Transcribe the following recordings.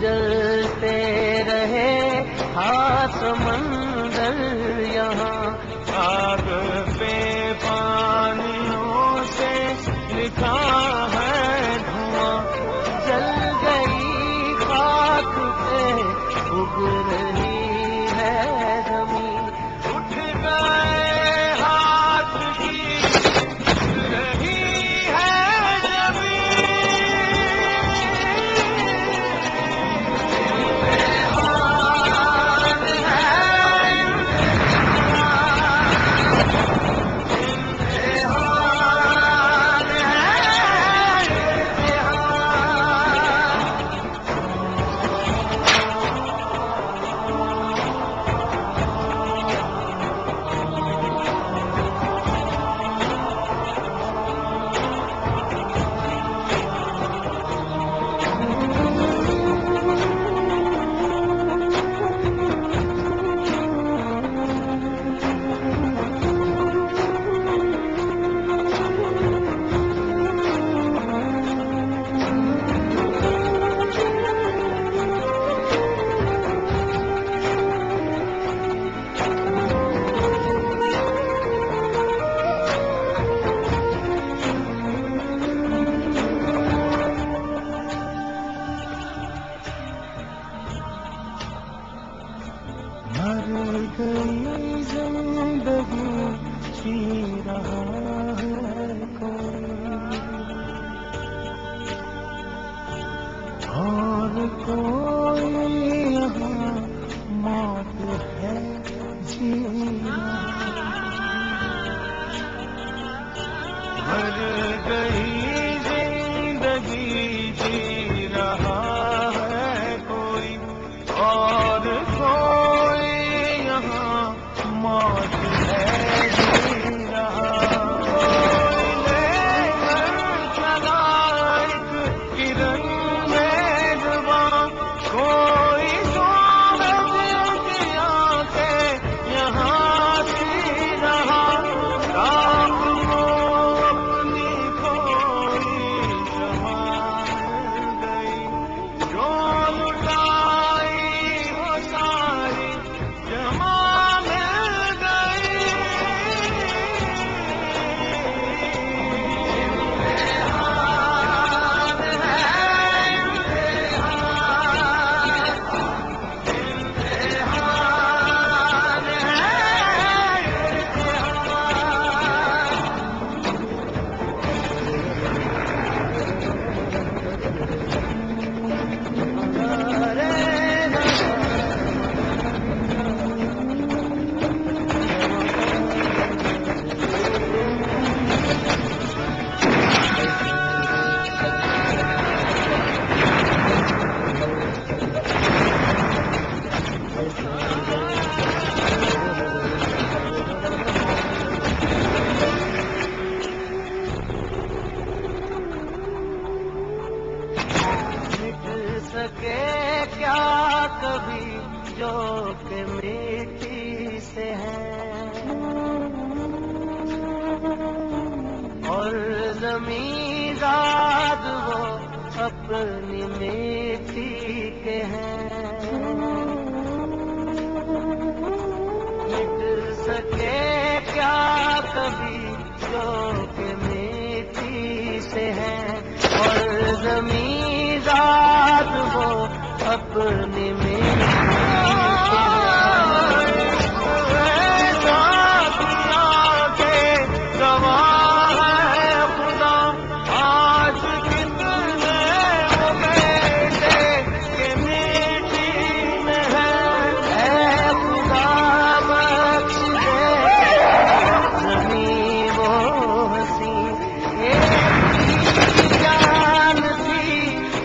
जलते रहे समंदर यहाँ, आग पे पानियों से लिखा है धुआं। जल गई खाक पे उग रही है जमीन, उठ गए हाथ की रही है जमीन। मर गई जिंदगी जी रहा है कोई, और कोई यहाँ मौत है जी मर गई जिंदगी जी रहा है कोई, और कोई यहाँ मौत है जी रहा। कोई लेकर चला एक किरण में जुबां, कोई सूरज की आंखें यहाँ सी रहा। रात को अपनी खोई शमा मिल गई, जो लुटाई वो सारी जमा मिल गई। सके क्या कभी जो के मिट्टी से है, और ज़मीं ज़ाद वो अपनी मिट्टी के हैं। मिट सके क्या कभी जो के मिट्टी से है, और ज़मीं ज़ाद वो अपनी मिट्टी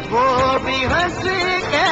वो भी हंस के